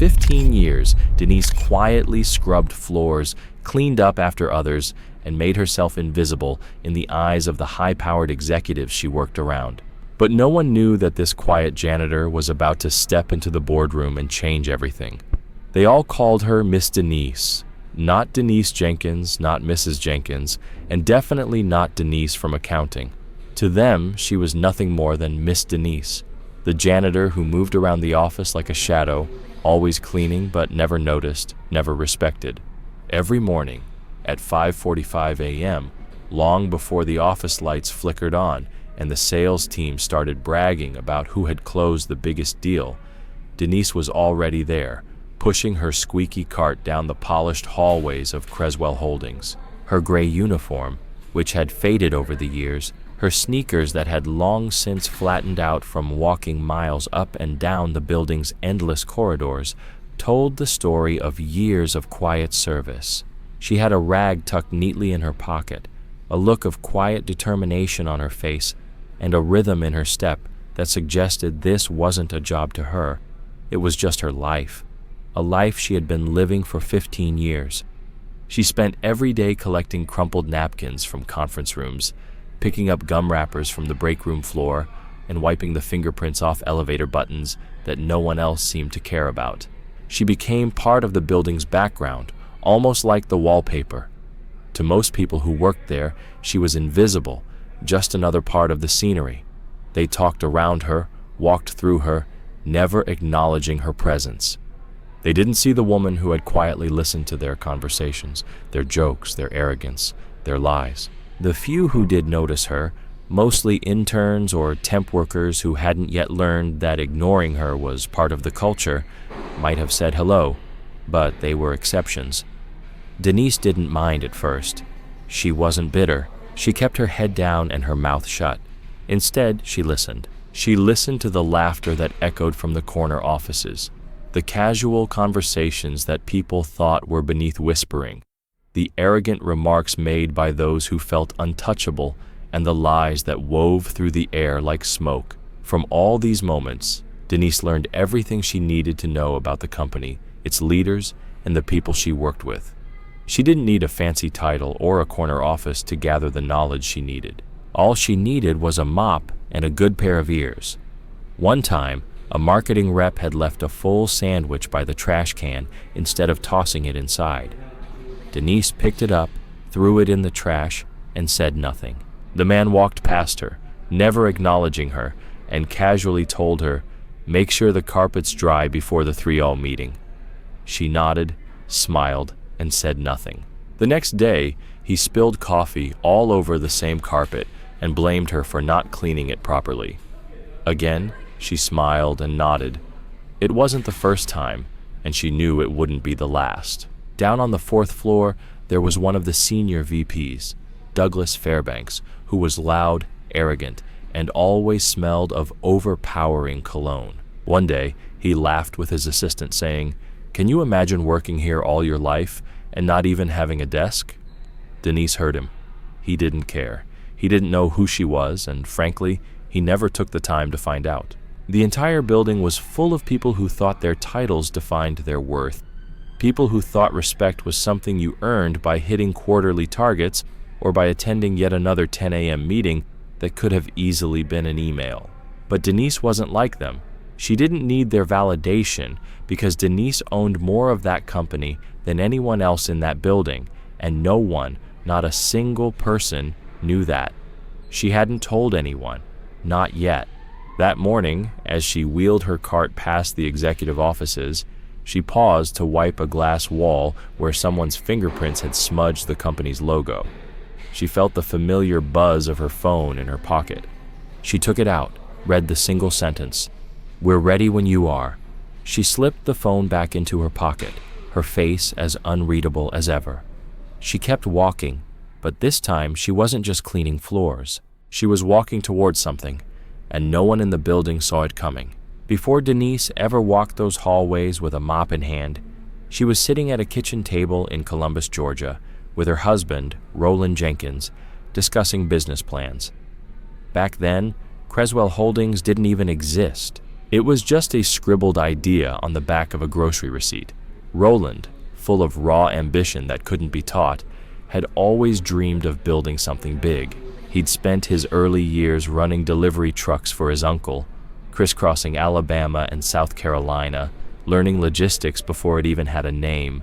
15 years, Denise quietly scrubbed floors, cleaned up after others, and made herself invisible in the eyes of the high-powered executives she worked around. But no one knew that this quiet janitor was about to step into the boardroom and change everything. They all called her Miss Denise. Not Denise Jenkins, not Mrs. Jenkins, and definitely not Denise from accounting. To them, she was nothing more than Miss Denise, the janitor who moved around the office like a shadow, always cleaning but never noticed, never respected. Every morning, at 5:45 a.m., long before the office lights flickered on and the sales team started bragging about who had closed the biggest deal, Denise was already there, pushing her squeaky cart down the polished hallways of Creswell Holdings. Her gray uniform, which had faded over the years, her sneakers that had long since flattened out from walking miles up and down the building's endless corridors, told the story of years of quiet service. She had a rag tucked neatly in her pocket, a look of quiet determination on her face, and a rhythm in her step that suggested this wasn't a job to her. It was just her life, a life she had been living for 15 years. She spent every day collecting crumpled napkins from conference rooms, picking up gum wrappers from the break room floor, and wiping the fingerprints off elevator buttons that no one else seemed to care about. She became part of the building's background, almost like the wallpaper. To most people who worked there, she was invisible, just another part of the scenery. They talked around her, walked through her, never acknowledging her presence. They didn't see the woman who had quietly listened to their conversations, their jokes, their arrogance, their lies. The few who did notice her, mostly interns or temp workers who hadn't yet learned that ignoring her was part of the culture, might have said hello, but they were exceptions. Denise didn't mind at first. She wasn't bitter. She kept her head down and her mouth shut. Instead, she listened. She listened to the laughter that echoed from the corner offices, the casual conversations that people thought were beneath whispering, the arrogant remarks made by those who felt untouchable, and the lies that wove through the air like smoke. From all these moments, Denise learned everything she needed to know about the company, its leaders, and the people she worked with. She didn't need a fancy title or a corner office to gather the knowledge she needed. All she needed was a mop and a good pair of ears. One time, a marketing rep had left a full sandwich by the trash can instead of tossing it inside. Denise picked it up, threw it in the trash, and said nothing. The man walked past her, never acknowledging her, and casually told her, "Make sure the carpet's dry before the 3-all meeting." She nodded, smiled, and said nothing. The next day, he spilled coffee all over the same carpet and blamed her for not cleaning it properly. Again, she smiled and nodded. It wasn't the first time, and she knew it wouldn't be the last. Down on the 4th floor, there was one of the senior VPs, Douglas Fairbanks, who was loud, arrogant, and always smelled of overpowering cologne. One day, he laughed with his assistant, saying, "Can you imagine working here all your life and not even having a desk?" Denise heard him. He didn't care. He didn't know who she was, and frankly, he never took the time to find out. The entire building was full of people who thought their titles defined their worth. People who thought respect was something you earned by hitting quarterly targets or by attending yet another 10 a.m. meeting that could have easily been an email. But Denise wasn't like them. She didn't need their validation because Denise owned more of that company than anyone else in that building, and no one, not a single person, knew that. She hadn't told anyone, not yet. That morning, as she wheeled her cart past the executive offices, she paused to wipe a glass wall where someone's fingerprints had smudged the company's logo. She felt the familiar buzz of her phone in her pocket. She took it out, read the single sentence, "We're ready when you are." She slipped the phone back into her pocket, her face as unreadable as ever. She kept walking, but this time she wasn't just cleaning floors. She was walking towards something, and no one in the building saw it coming. Before Denise ever walked those hallways with a mop in hand, she was sitting at a kitchen table in Columbus, Georgia, with her husband, Roland Jenkins, discussing business plans. Back then, Creswell Holdings didn't even exist. It was just a scribbled idea on the back of a grocery receipt. Roland, full of raw ambition that couldn't be taught, had always dreamed of building something big. He'd spent his early years running delivery trucks for his uncle, crisscrossing Alabama and South Carolina, learning logistics before it even had a name.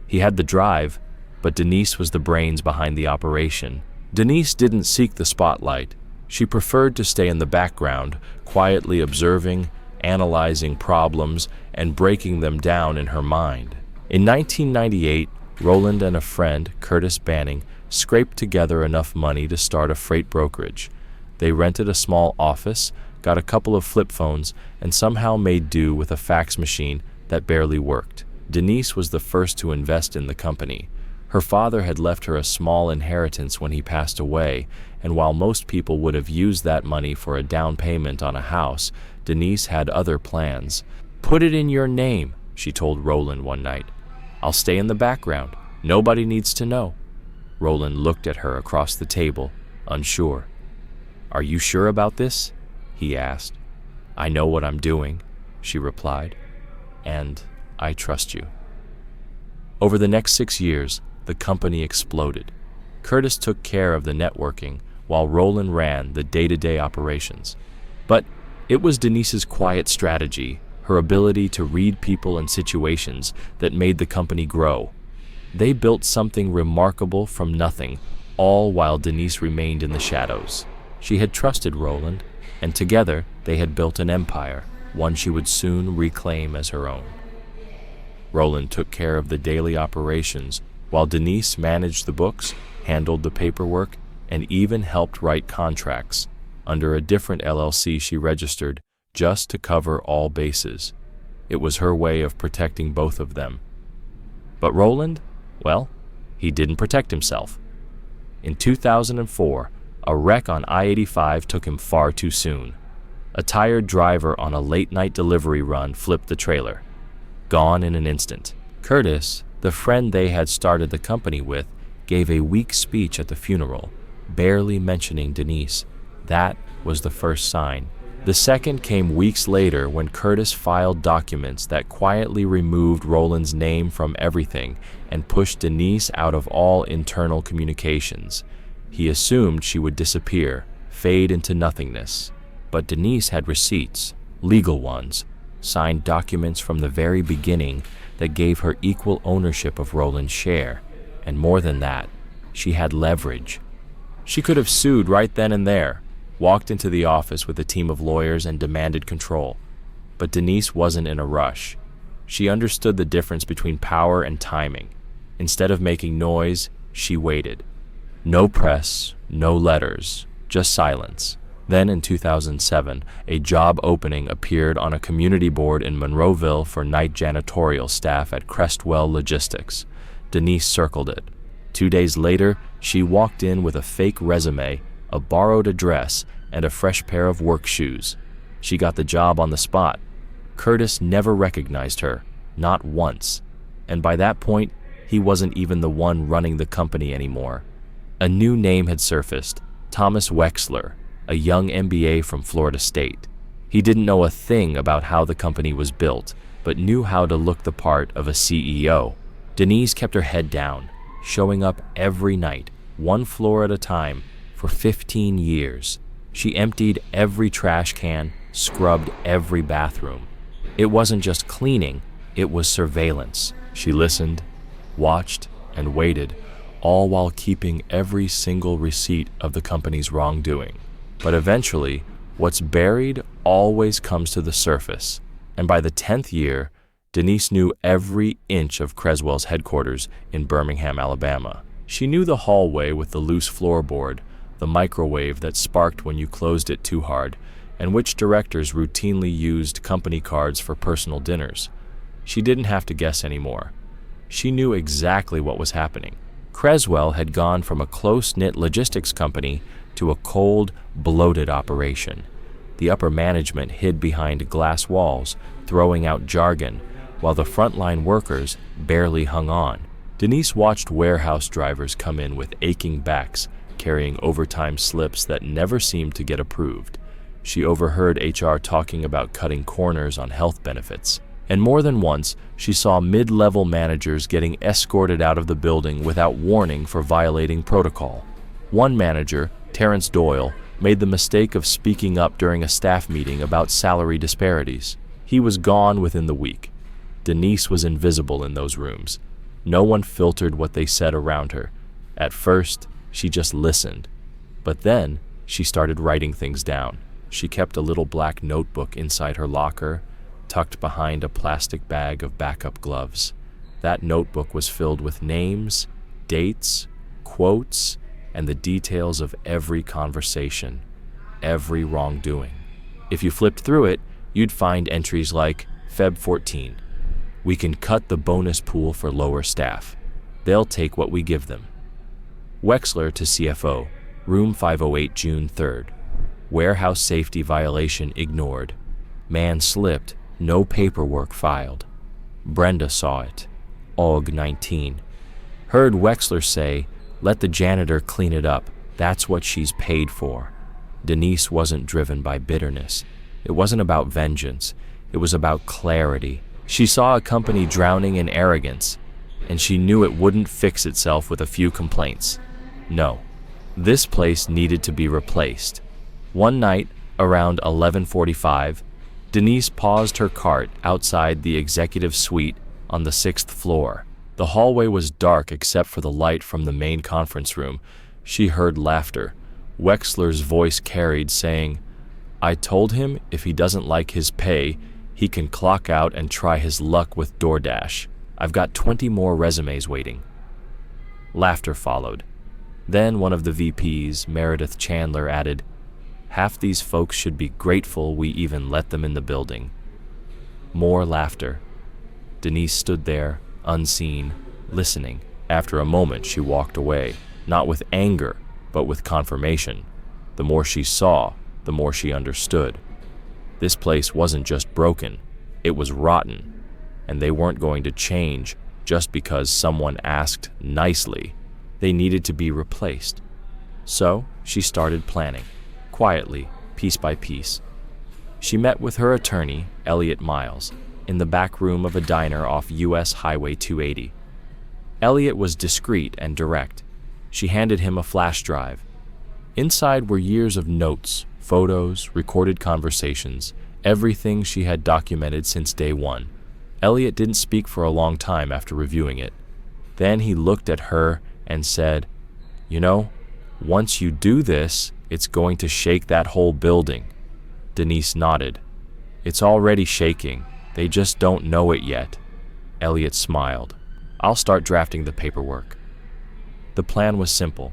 He had the drive, but Denise was the brains behind the operation. Denise didn't seek the spotlight. She preferred to stay in the background, quietly observing, analyzing problems, and breaking them down in her mind. In 1998, Roland and a friend, Curtis Banning, scraped together enough money to start a freight brokerage. They rented a small office, got a couple of flip phones, and somehow made do with a fax machine that barely worked. Denise was the first to invest in the company. Her father had left her a small inheritance when he passed away, and while most people would have used that money for a down payment on a house, Denise had other plans. "Put it in your name," she told Roland one night. "I'll stay in the background. Nobody needs to know." Roland looked at her across the table, unsure. "Are you sure about this?" he asked. "I know what I'm doing," she replied, "and I trust you." Over the next 6 years, the company exploded. Curtis took care of the networking, while Roland ran the day-to-day operations. But it was Denise's quiet strategy, her ability to read people and situations, that made the company grow. They built something remarkable from nothing, all while Denise remained in the shadows. She had trusted Roland, and together they had built an empire, one she would soon reclaim as her own. Roland took care of the daily operations, while Denise managed the books, handled the paperwork, and even helped write contracts. Under a different LLC she registered, just to cover all bases. It was her way of protecting both of them. But Roland, well, he didn't protect himself. In 2004, a wreck on I-85 took him far too soon. A tired driver on a late-night delivery run flipped the trailer. Gone in an instant. Curtis, the friend they had started the company with, gave a weak speech at the funeral, barely mentioning Denise. That was the first sign. The second came weeks later when Curtis filed documents that quietly removed Roland's name from everything and pushed Denise out of all internal communications. He assumed she would disappear, fade into nothingness. But Denise had receipts, legal ones, signed documents from the very beginning that gave her equal ownership of Roland's share. And more than that, she had leverage. She could have sued right then and there, walked into the office with a team of lawyers and demanded control. But Denise wasn't in a rush. She understood the difference between power and timing. Instead of making noise, she waited. No press, no letters, just silence. Then in 2007, a job opening appeared on a community board in Monroeville for night janitorial staff at Crestwell Logistics. Denise circled it. 2 days later, she walked in with a fake resume, a borrowed address, and a fresh pair of work shoes. She got the job on the spot. Curtis never recognized her, not once. And by that point, he wasn't even the one running the company anymore. A new name had surfaced, Thomas Wexler, a young MBA from Florida State. He didn't know a thing about how the company was built, but knew how to look the part of a CEO. Denise kept her head down, showing up every night, one floor at a time, for 15 years. She emptied every trash can, scrubbed every bathroom. It wasn't just cleaning, it was surveillance. She listened, watched, and waited, all while keeping every single receipt of the company's wrongdoing. But eventually, what's buried always comes to the surface, and by the 10th year, Denise knew every inch of Creswell's headquarters in Birmingham, Alabama. She knew the hallway with the loose floorboard, the microwave that sparked when you closed it too hard, and which directors routinely used company cards for personal dinners. She didn't have to guess anymore. She knew exactly what was happening. Creswell had gone from a close-knit logistics company to a cold, bloated operation. The upper management hid behind glass walls, throwing out jargon, while the frontline workers barely hung on. Denise watched warehouse drivers come in with aching backs, carrying overtime slips that never seemed to get approved. she overheard HR talking about cutting corners on health benefits. And more than once, she saw mid-level managers getting escorted out of the building without warning for violating protocol. One manager, Terrence Doyle, made the mistake of speaking up during a staff meeting about salary disparities. He was gone within the week. Denise was invisible in those rooms. No one filtered what they said around her. At first, she just listened. But then, she started writing things down. She kept a little black notebook inside her locker, tucked behind a plastic bag of backup gloves. That notebook was filled with names, dates, quotes, and the details of every conversation, every wrongdoing. If you flipped through it, you'd find entries like Feb 14. We can cut the bonus pool for lower staff. They'll take what we give them. Wexler to CFO, room 508, June 3rd. Warehouse safety violation ignored. Man slipped, no paperwork filed. Brenda saw it. Og 19. Heard Wexler say, let the janitor clean it up. That's what she's paid for. Denise wasn't driven by bitterness. It wasn't about vengeance. It was about clarity. She saw a company drowning in arrogance, and she knew it wouldn't fix itself with a few complaints. No, this place needed to be replaced. One night, around 11:45, Denise paused her cart outside the executive suite on the 6th floor. The hallway was dark except for the light from the main conference room. She heard laughter. Wexler's voice carried, saying, I told him if he doesn't like his pay, he can clock out and try his luck with DoorDash. I've got 20 more resumes waiting. Laughter followed. Then one of the VPs, Meredith Chandler, added, half these folks should be grateful we even let them in the building. More laughter. Denise stood there, unseen, listening. After a moment, she walked away, not with anger, but with confirmation. The more she saw, the more she understood. This place wasn't just broken, it was rotten, and they weren't going to change just because someone asked nicely. They needed to be replaced. So she started planning, quietly, piece by piece. She met with her attorney, Elliot Miles, in the back room of a diner off US Highway 280. Elliot was discreet and direct. She handed him a flash drive. Inside were years of notes, photos, recorded conversations, everything she had documented since day one. Elliot didn't speak for a long time after reviewing it. Then he looked at her and said, you know, once you do this, it's going to shake that whole building. Denise nodded. It's already shaking. They just don't know it yet. Elliot smiled. I'll start drafting the paperwork. The plan was simple.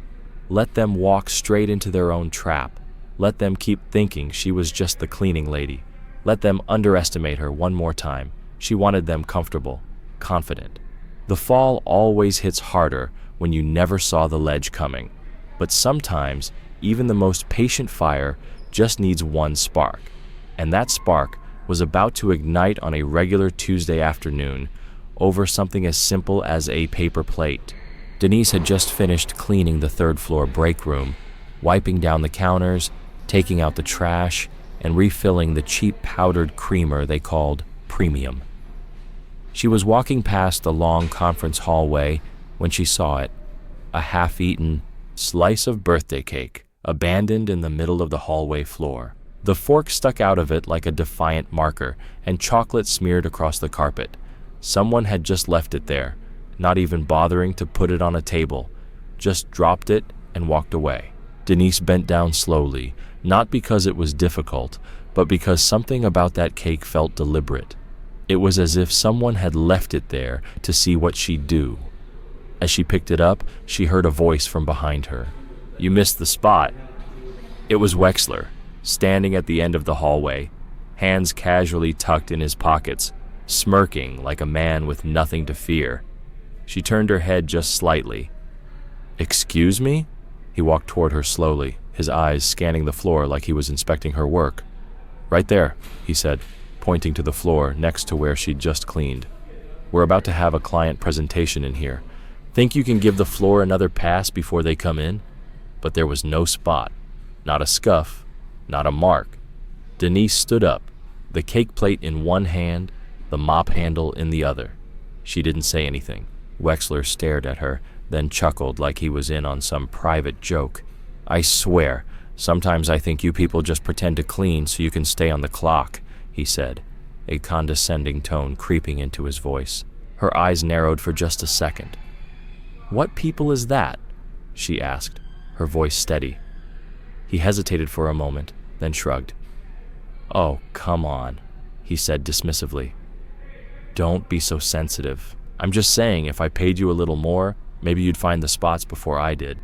Let them walk straight into their own trap. Let them keep thinking she was just the cleaning lady. Let them underestimate her one more time. She wanted them comfortable, confident. The fall always hits harder when you never saw the ledge coming. But sometimes, even the most patient fire just needs one spark. And that spark was about to ignite on a regular Tuesday afternoon over something as simple as a paper plate. Denise had just finished cleaning the third-floor break room, wiping down the counters, taking out the trash, and refilling the cheap powdered creamer they called premium. She was walking past the long conference hallway when she saw it, a half-eaten slice of birthday cake, abandoned in the middle of the hallway floor. The fork stuck out of it like a defiant marker, and chocolate smeared across the carpet. Someone had just left it there, not even bothering to put it on a table, just dropped it and walked away. Denise bent down slowly, not because it was difficult, but because something about that cake felt deliberate. It was as if someone had left it there to see what she'd do. As she picked it up, she heard a voice from behind her. You missed the spot. It was Wexler, standing at the end of the hallway, hands casually tucked in his pockets, smirking like a man with nothing to fear. She turned her head just slightly. Excuse me? He walked toward her slowly, his eyes scanning the floor like he was inspecting her work. Right there, he said, pointing to the floor next to where she'd just cleaned. We're about to have a client presentation in here. Think you can give the floor another pass before they come in? But there was no spot, not a scuff, not a mark, Denise stood up, the cake plate in one hand, the mop handle in the other. She didn't say anything. Wexler stared at her, then chuckled like he was in on some private joke. "I swear, sometimes I think you people just pretend to clean so you can stay on the clock," he said, a condescending tone creeping into his voice. Her eyes narrowed for just a second. "What people is that?" she asked, her voice steady. He hesitated for a moment, then shrugged. "Oh, come on," he said dismissively. "Don't be so sensitive. I'm just saying if I paid you a little more, maybe you'd find the spots before I did."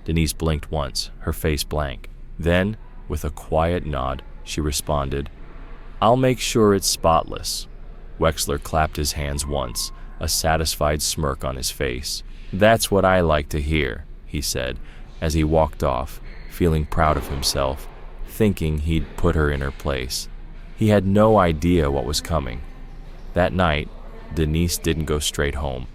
Denise blinked once, her face blank. Then, with a quiet nod, she responded, "I'll make sure it's spotless." Wexler clapped his hands once, a satisfied smirk on his face. "That's what I like to hear," he said, as he walked off, feeling proud of himself, thinking he'd put her in her place. He had no idea what was coming. That night, Denise didn't go straight home.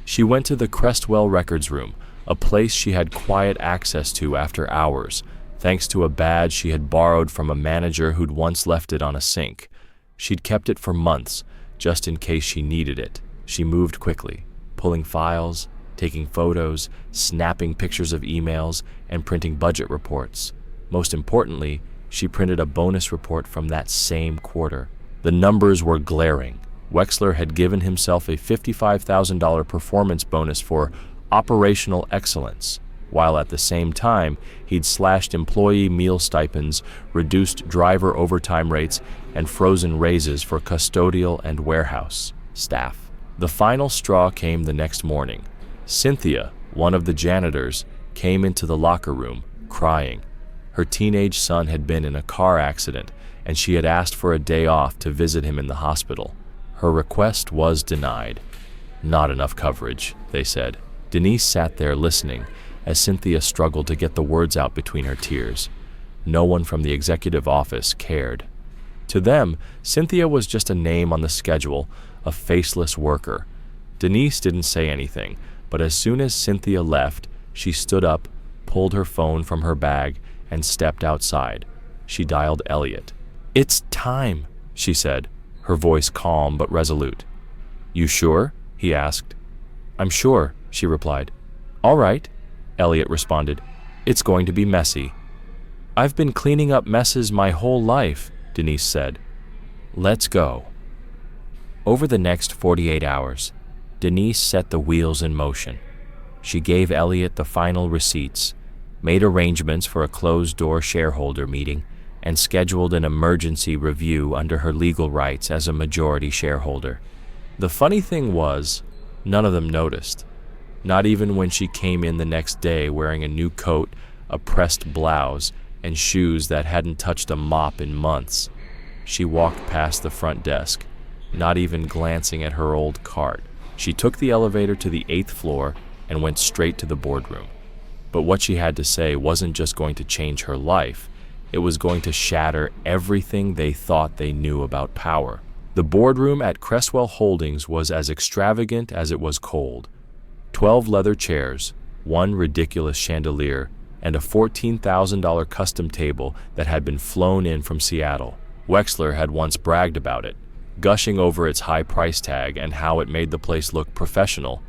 She went to the Crestwell Records room, a place she had quiet access to after hours, thanks to a badge she had borrowed from a manager who'd once left it on a sink. She'd kept it for months, just in case she needed it. She moved quickly, pulling files, taking photos, snapping pictures of emails, and printing budget reports. Most importantly, she printed a bonus report from that same quarter. The numbers were glaring. Wexler had given himself a $55,000 performance bonus for operational excellence, while at the same time he'd slashed employee meal stipends, reduced driver overtime rates, and frozen raises for custodial and warehouse staff. The final straw came the next morning. Cynthia, one of the janitors, came into the locker room, crying. Her teenage son had been in a car accident, and she had asked for a day off to visit him in the hospital. Her request was denied. "Not enough coverage," they said. Denise sat there listening as Cynthia struggled to get the words out between her tears. No one from the executive office cared. To them, Cynthia was just a name on the schedule, a faceless worker. Denise didn't say anything, but as soon as Cynthia left, she stood up, pulled her phone from her bag, and stepped outside. She dialed Elliot. "It's time," she said, her voice calm but resolute. "You sure?" he asked. "I'm sure," she replied. "All right," Elliot responded. "It's going to be messy." "I've been cleaning up messes my whole life," Denise said. "Let's go." Over the next 48 hours, Denise set the wheels in motion. She gave Elliot the final receipts, made arrangements for a closed-door shareholder meeting, and scheduled an emergency review under her legal rights as a majority shareholder. The funny thing was, none of them noticed. Not even when she came in the next day wearing a new coat, a pressed blouse, and shoes that hadn't touched a mop in months. She walked past the front desk, not even glancing at her old cart. She took the elevator to the 8th floor and went straight to the boardroom. But what she had to say wasn't just going to change her life. It was going to shatter everything they thought they knew about power. The boardroom at Crestwell Holdings was as extravagant as it was cold. 12 leather chairs, one ridiculous chandelier, and a $14,000 custom table that had been flown in from Seattle. Wexler had once bragged about it, gushing over its high price tag and how it made the place look professional.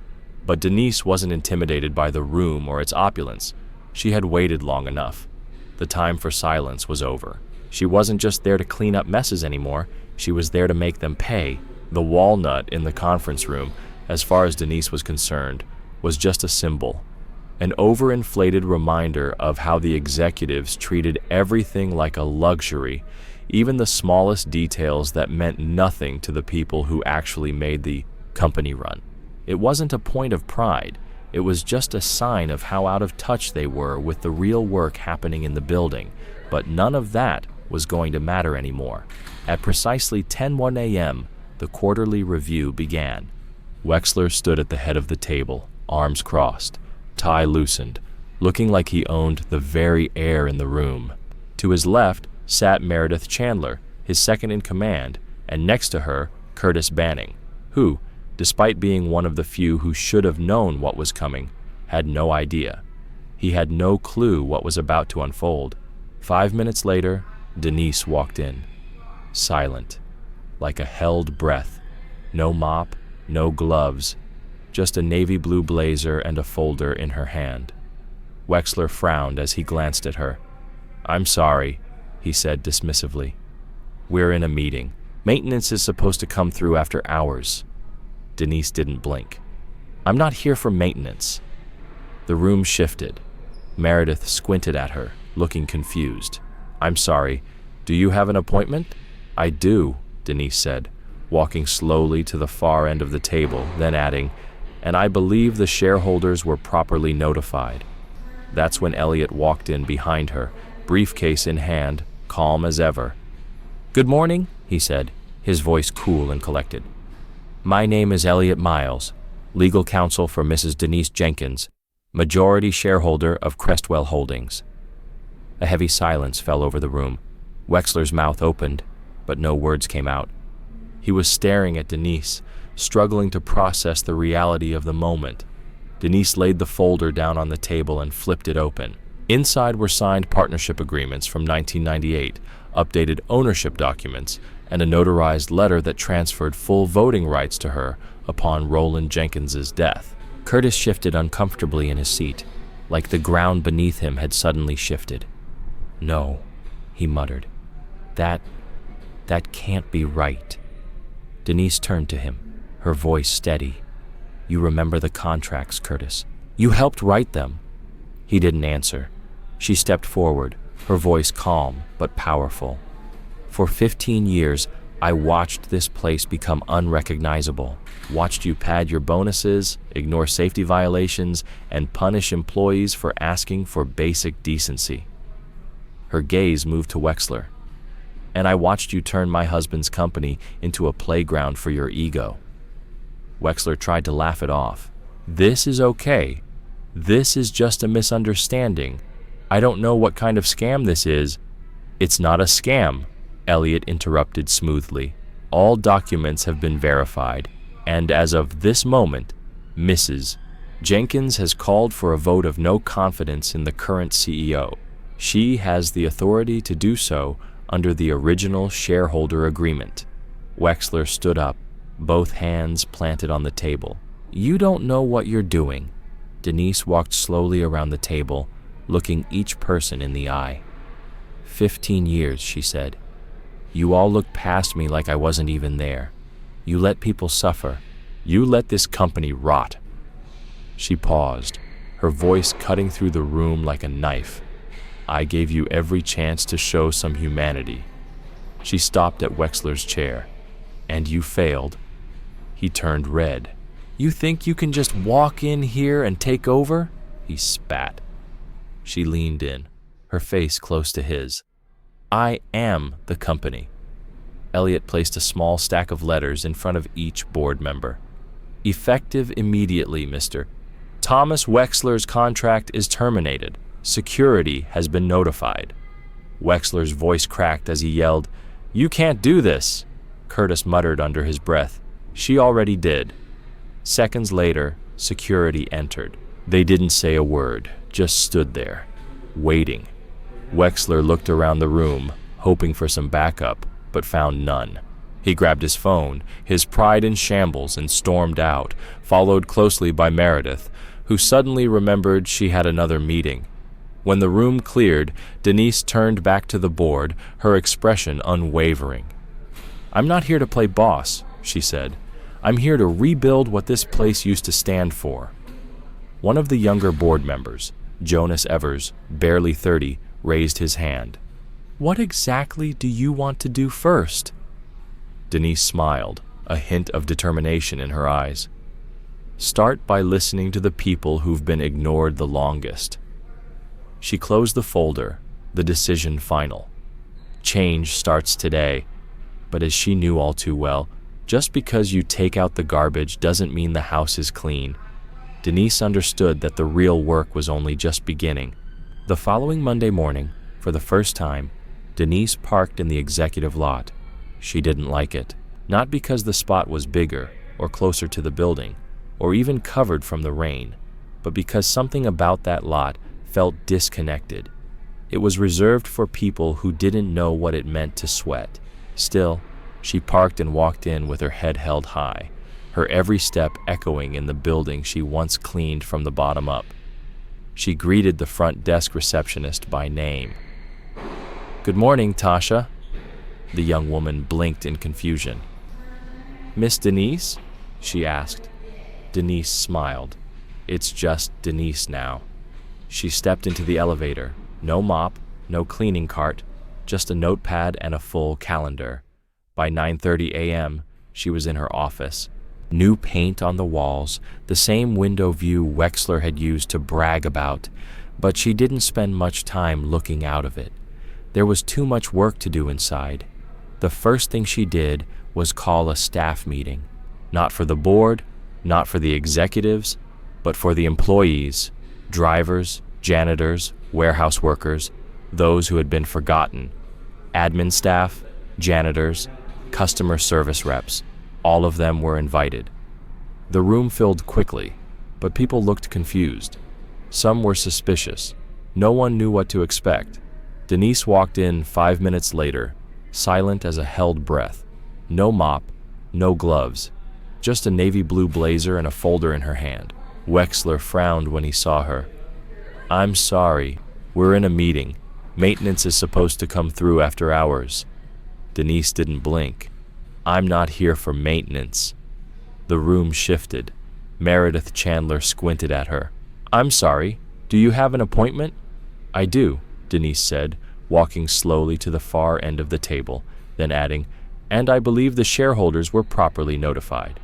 But Denise wasn't intimidated by the room or its opulence. She had waited long enough. The time for silence was over. She wasn't just there to clean up messes anymore. She was there to make them pay. The walnut in the conference room, as far as Denise was concerned, was just a symbol, an overinflated reminder of how the executives treated everything like a luxury, even the smallest details that meant nothing to the people who actually made the company run. It wasn't a point of pride. It was just a sign of how out of touch they were with the real work happening in the building, but none of that was going to matter anymore. At precisely 10:01 a.m., the quarterly review began. Wexler stood at the head of the table, arms crossed, tie loosened, looking like he owned the very air in the room. To his left sat Meredith Chandler, his second in command, and next to her, Curtis Banning, who, despite being one of the few who should have known what was coming, had no idea. He had no clue what was about to unfold. 5 minutes later, Denise walked in, silent, like a held breath. No mop, no gloves, just a navy blue blazer and a folder in her hand. Wexler frowned as he glanced at her. "I'm sorry," he said dismissively. "We're in a meeting. Maintenance is supposed to come through after hours." Denise didn't blink. "I'm not here for maintenance." The room shifted. Meredith squinted at her, looking confused. "I'm sorry. Do you have an appointment?" "I do," Denise said, walking slowly to the far end of the table, then adding, "and I believe the shareholders were properly notified." That's when Elliot walked in behind her, briefcase in hand, calm as ever. "Good morning," he said, his voice cool and collected. "My name is Elliot Miles, legal counsel for Mrs. Denise Jenkins, majority shareholder of Crestwell Holdings." A heavy silence fell over the room. Wexler's mouth opened, but no words came out. He was staring at Denise, struggling to process the reality of the moment. Denise laid the folder down on the table and flipped it open. Inside were signed partnership agreements from 1998, updated ownership documents, and a notarized letter that transferred full voting rights to her upon Roland Jenkins's death. Curtis shifted uncomfortably in his seat, like the ground beneath him had suddenly shifted. "No," he muttered. That can't be right." Denise turned to him, her voice steady. "You remember the contracts, Curtis. You helped write them." He didn't answer. She stepped forward, her voice calm but powerful. "For 15 years, I watched this place become unrecognizable, watched you pad your bonuses, ignore safety violations, and punish employees for asking for basic decency." Her gaze moved to Wexler. "And I watched you turn my husband's company into a playground for your ego." Wexler tried to laugh it off. "This is okay. This is just a misunderstanding. I don't know what kind of scam this is." "It's not a scam," Elliot interrupted smoothly. "All documents have been verified, and as of this moment, Mrs. Jenkins has called for a vote of no confidence in the current CEO. She has the authority to do so under the original shareholder agreement." Wexler stood up, both hands planted on the table. "You don't know what you're doing." Denise walked slowly around the table, looking each person in the eye. 15 years, she said. "You all looked past me like I wasn't even there. You let people suffer. You let this company rot." She paused, her voice cutting through the room like a knife. "I gave you every chance to show some humanity." She stopped at Wexler's chair. "And you failed." He turned red. "You think you can just walk in here and take over?" He spat. She leaned in, her face close to his. "I am the company." Elliot placed a small stack of letters in front of each board member. "Effective immediately, Mr. Thomas Wexler's contract is terminated. Security has been notified." Wexler's voice cracked as he yelled, "You can't do this!" Curtis muttered under his breath, "She already did." Seconds later, security entered. They didn't say a word, just stood there, waiting. Wexler looked around the room, hoping for some backup, but found none. He grabbed his phone, his pride in shambles, and stormed out, followed closely by Meredith, who suddenly remembered she had another meeting. When the room cleared, Denise turned back to the board, her expression unwavering. "I'm not here to play boss," she said. "I'm here to rebuild what this place used to stand for." One of the younger board members, Jonas Evers, barely 30, raised his hand. "What exactly do you want to do first?" Denise smiled, a hint of determination in her eyes. "Start by listening to the people who've been ignored the longest." She closed the folder, the decision final. Change starts today, but as she knew all too well, just because you take out the garbage doesn't mean the house is clean. Denise understood that the real work was only just beginning. The following Monday morning, for the first time, Denise parked in the executive lot. She didn't like it, not because the spot was bigger or closer to the building, or even covered from the rain, but because something about that lot felt disconnected. It was reserved for people who didn't know what it meant to sweat. Still, she parked and walked in with her head held high, her every step echoing in the building she once cleaned from the bottom up. She greeted the front desk receptionist by name. "Good morning, Tasha." The young woman blinked in confusion. "Miss Denise?" she asked. Denise smiled. "It's just Denise now." She stepped into the elevator. No mop, no cleaning cart, just a notepad and a full calendar. By 9:30 a.m., she was in her office. New paint on the walls, the same window view Wexler had used to brag about, but she didn't spend much time looking out of it. There was too much work to do inside. The first thing she did was call a staff meeting. Not for the board, not for the executives, but for the employees, drivers, janitors, warehouse workers, those who had been forgotten, admin staff, janitors, customer service reps. All of them were invited. The room filled quickly, but people looked confused. Some were suspicious. No one knew what to expect. Denise walked in 5 minutes later, silent as a held breath. No mop, no gloves, just a navy blue blazer and a folder in her hand. Wexler frowned when he saw her. "I'm sorry, we're in a meeting. Maintenance is supposed to come through after hours." Denise didn't blink. "I'm not here for maintenance." The room shifted. Meredith Chandler squinted at her. "I'm sorry, do you have an appointment?" "I do," Denise said, walking slowly to the far end of the table, then adding, "and I believe the shareholders were properly notified."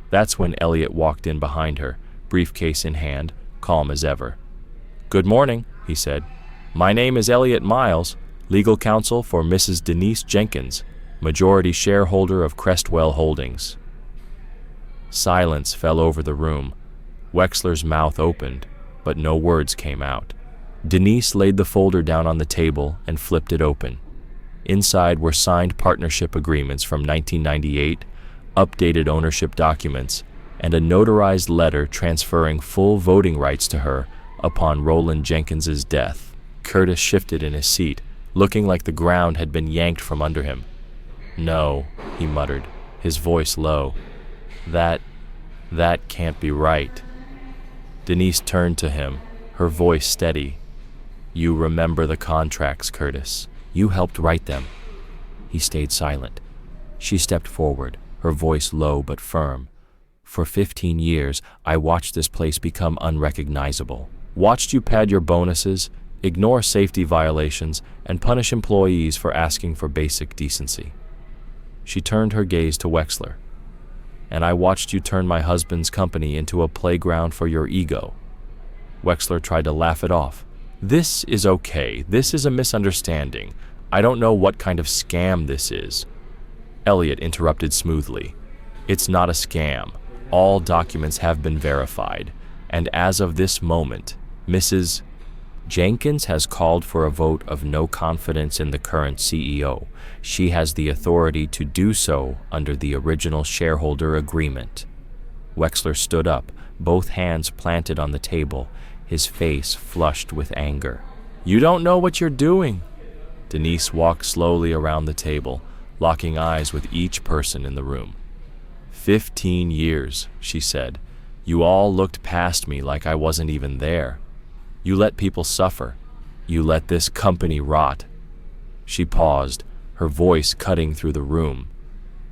That's when Elliot walked in behind her, briefcase in hand, calm as ever. "Good morning," he said. "My name is Elliot Miles, legal counsel for Mrs. Denise Jenkins, majority shareholder of Crestwell Holdings." Silence fell over the room. Wexler's mouth opened, but no words came out. Denise laid the folder down on the table and flipped it open. Inside were signed partnership agreements from 1998, updated ownership documents, and a notarized letter transferring full voting rights to her upon Roland Jenkins's death. Curtis shifted in his seat, looking like the ground had been yanked from under him. "No," he muttered, his voice low. That can't be right." Denise turned to him, her voice steady. "You remember the contracts, Curtis. You helped write them." He stayed silent. She stepped forward, her voice low but firm. "For 15 years, I watched this place become unrecognizable. Watched you pad your bonuses, ignore safety violations, and punish employees for asking for basic decency." She turned her gaze to Wexler. "And I watched you turn my husband's company into a playground for your ego." Wexler tried to laugh it off. "This is okay. This is a misunderstanding. I don't know what kind of scam this is." Elliot interrupted smoothly. "It's not a scam. All documents have been verified. And as of this moment, Mrs. Jenkins has called for a vote of no confidence in the current CEO. She has the authority to do so under the original shareholder agreement." Wexler stood up, both hands planted on the table, his face flushed with anger. "You don't know what you're doing." Denise walked slowly around the table, locking eyes with each person in the room. 15 years, she said. "You all looked past me like I wasn't even there. You let people suffer. You let this company rot." She paused, her voice cutting through the room.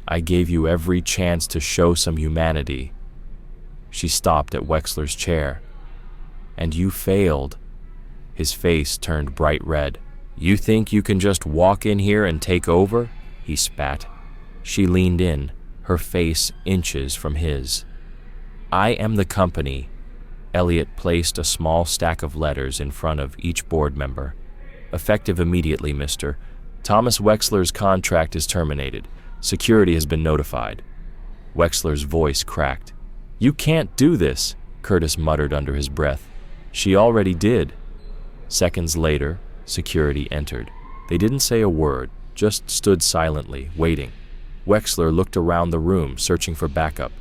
"I gave you every chance to show some humanity." She stopped at Wexler's chair. "And you failed." His face turned bright red. "You think you can just walk in here and take over?" he spat. She leaned in, her face inches from his. "I am the company." Elliot placed a small stack of letters in front of each board member. "Effective immediately, Mr. Thomas Wexler's contract is terminated. Security has been notified." Wexler's voice cracked. "You can't do this," Curtis muttered under his breath. "She already did." Seconds later, security entered. They didn't say a word, just stood silently, waiting. Wexler looked around the room, searching for backup,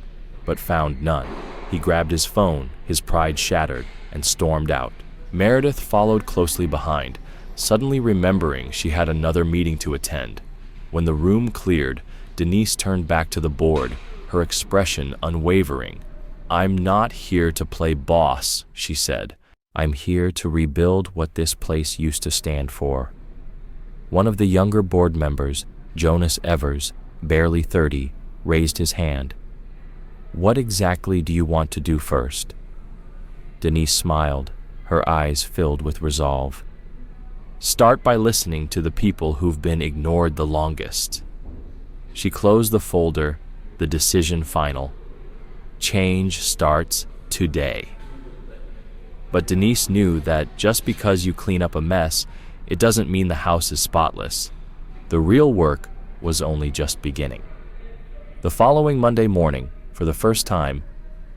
but found none. He grabbed his phone, his pride shattered, and stormed out. Meredith followed closely behind, suddenly remembering she had another meeting to attend. When the room cleared, Denise turned back to the board, her expression unwavering. "I'm not here to play boss," she said. "I'm here to rebuild what this place used to stand for." One of the younger board members, Jonas Evers, barely 30, raised his hand. "What exactly do you want to do first?" Denise smiled, her eyes filled with resolve. "Start by listening to the people who've been ignored the longest." She closed the folder, the decision final. Change starts today. But Denise knew that just because you clean up a mess, it doesn't mean the house is spotless. The real work was only just beginning. The following Monday morning, for the first time,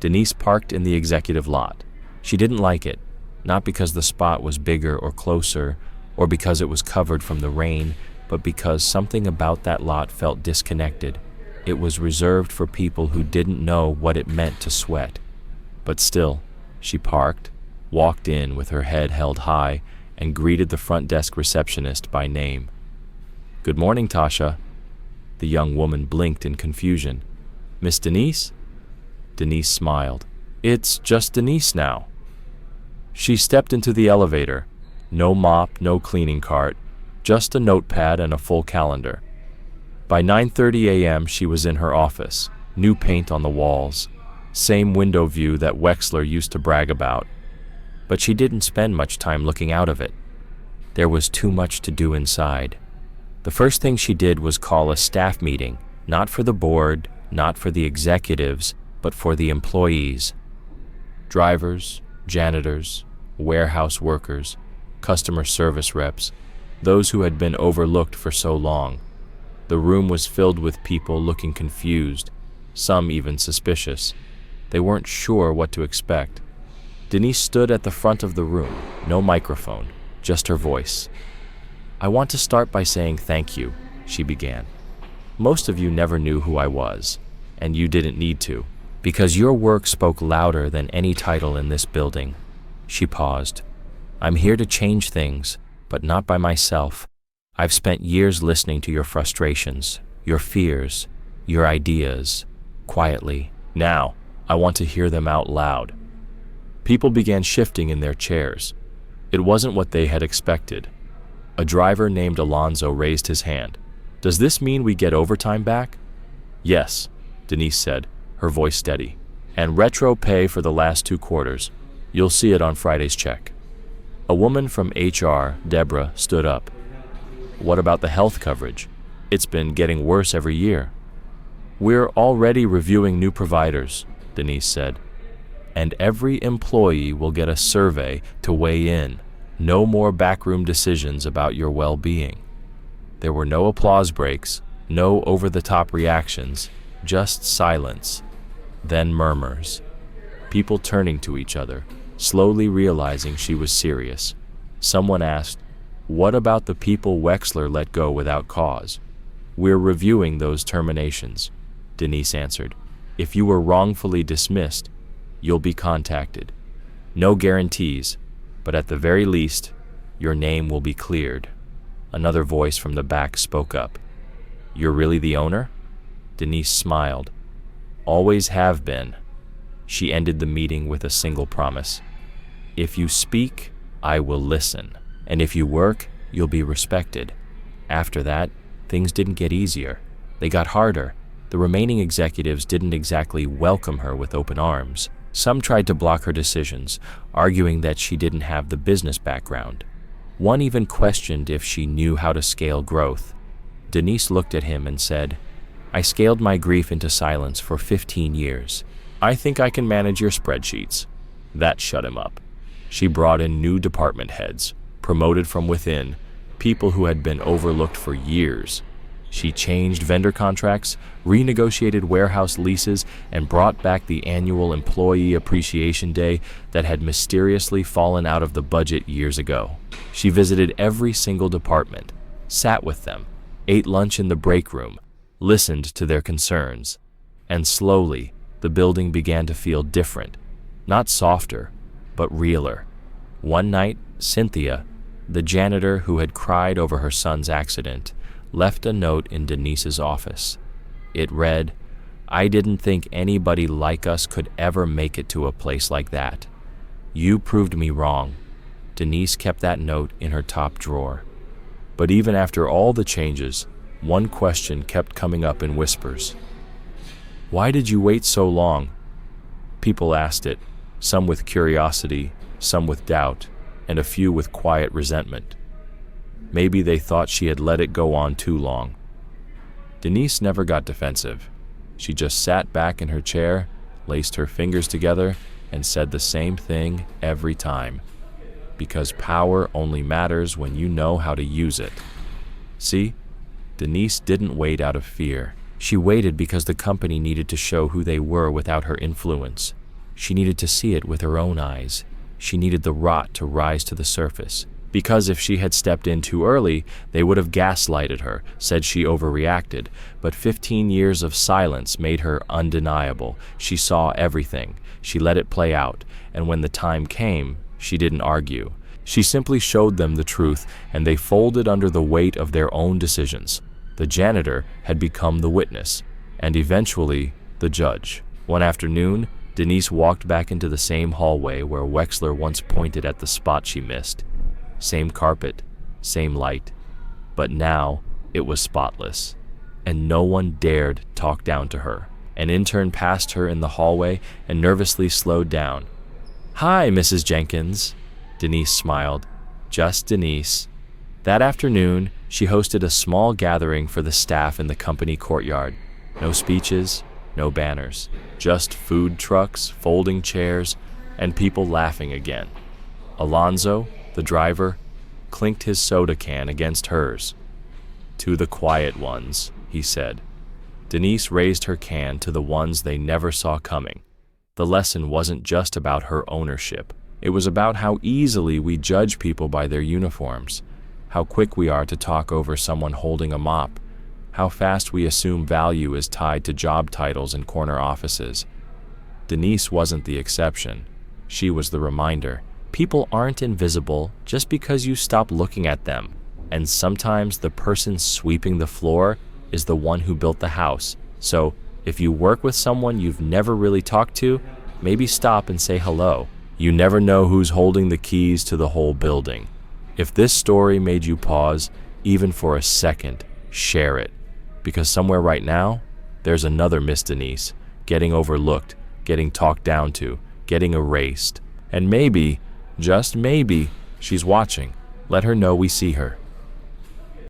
Denise parked in the executive lot. She didn't like it, not because the spot was bigger or closer, or because it was covered from the rain, but because something about that lot felt disconnected. It was reserved for people who didn't know what it meant to sweat. But still, she parked, walked in with her head held high, and greeted the front desk receptionist by name. "Good morning, Tasha." The young woman blinked in confusion. "Miss Denise?" Denise smiled. "It's just Denise now." She stepped into the elevator. No mop, no cleaning cart, just a notepad and a full calendar. By 9:30 a.m. she was in her office, new paint on the walls, same window view that Wexler used to brag about. But she didn't spend much time looking out of it. There was too much to do inside. The first thing she did was call a staff meeting, not for the board, not for the executives, but for the employees. Drivers, janitors, warehouse workers, customer service reps, those who had been overlooked for so long. The room was filled with people looking confused, some even suspicious. They weren't sure what to expect. Denise stood at the front of the room, no microphone, just her voice. "I want to start by saying thank you," she began. "Most of you never knew who I was, and you didn't need to, because your work spoke louder than any title in this building." She paused. "I'm here to change things, but not by myself. I've spent years listening to your frustrations, your fears, your ideas, quietly. Now, I want to hear them out loud." People began shifting in their chairs. It wasn't what they had expected. A driver named Alonzo raised his hand. "Does this mean we get overtime back?" "Yes," Denise said, her voice steady. "And retro pay for the last 2 quarters. You'll see it on Friday's check." A woman from HR, Deborah, stood up. "What about the health coverage? It's been getting worse every year." "We're already reviewing new providers," Denise said. "And every employee will get a survey to weigh in. No more backroom decisions about your well-being." There were no applause breaks, no over-the-top reactions, just silence, then murmurs. People turning to each other, slowly realizing she was serious. Someone asked, "What about the people Wexler let go without cause?" "We're reviewing those terminations," Denise answered. "If you were wrongfully dismissed, you'll be contacted. No guarantees, but at the very least, your name will be cleared." Another voice from the back spoke up. "You're really the owner?" Denise smiled. "Always have been." She ended the meeting with a single promise. "If you speak, I will listen. And if you work, you'll be respected." After that, things didn't get easier. They got harder. The remaining executives didn't exactly welcome her with open arms. Some tried to block her decisions, arguing that she didn't have the business background. One even questioned if she knew how to scale growth. Denise looked at him and said, "I scaled my grief into silence for 15 years. I think I can manage your spreadsheets." That shut him up. She brought in new department heads, promoted from within, people who had been overlooked for years. She changed vendor contracts, renegotiated warehouse leases, and brought back the annual Employee Appreciation Day that had mysteriously fallen out of the budget years ago. She visited every single department, sat with them, ate lunch in the break room, listened to their concerns. And slowly, the building began to feel different, not softer, but realer. One night, Cynthia, The janitor, who had cried over her son's accident, left a note in Denise's office. It read, "I didn't think anybody like us could ever make it to a place like that. You proved me wrong." Denise kept that note in her top drawer. But even after all the changes, one question kept coming up in whispers. "Why did you wait so long?" People asked it, some with curiosity, some with doubt, and a few with quiet resentment. Maybe they thought she had let it go on too long. Denise never got defensive. She just sat back in her chair, laced her fingers together, and said the same thing every time. Because power only matters when you know how to use it. See, Denise didn't wait out of fear. She waited because the company needed to show who they were without her influence. She needed to see it with her own eyes. She needed the rot to rise to the surface. Because if she had stepped in too early, they would have gaslighted her, said she overreacted. But 15 years of silence made her undeniable. She saw everything. She let it play out. And when the time came, she didn't argue. She simply showed them the truth, and they folded under the weight of their own decisions. The janitor had become the witness, and eventually the judge. One afternoon, Denise walked back into the same hallway where Wexler once pointed at the spot she missed. Same carpet, same light. But now it was spotless, and no one dared talk down to her. An intern passed her in the hallway and nervously slowed down. "Hi, Mrs. Jenkins." Denise smiled. Just Denise. That afternoon, she hosted a small gathering for the staff in the company courtyard. No speeches, no banners, just food trucks, folding chairs, and people laughing again. Alonzo, the driver, clinked his soda can against hers. "To the quiet ones," he said. Denise raised her can to the ones they never saw coming. The lesson wasn't just about her ownership. It was about how easily we judge people by their uniforms, how quick we are to talk over someone holding a mop, how fast we assume value is tied to job titles in corner offices. Denise wasn't the exception. She was the reminder. People aren't invisible just because you stop looking at them. And sometimes the person sweeping the floor is the one who built the house. So if you work with someone you've never really talked to, maybe stop and say hello. You never know who's holding the keys to the whole building. If this story made you pause, even for a second, share it. Because somewhere right now, there's another Miss Denise, getting overlooked, getting talked down to, getting erased. And maybe, just maybe, she's watching. Let her know we see her.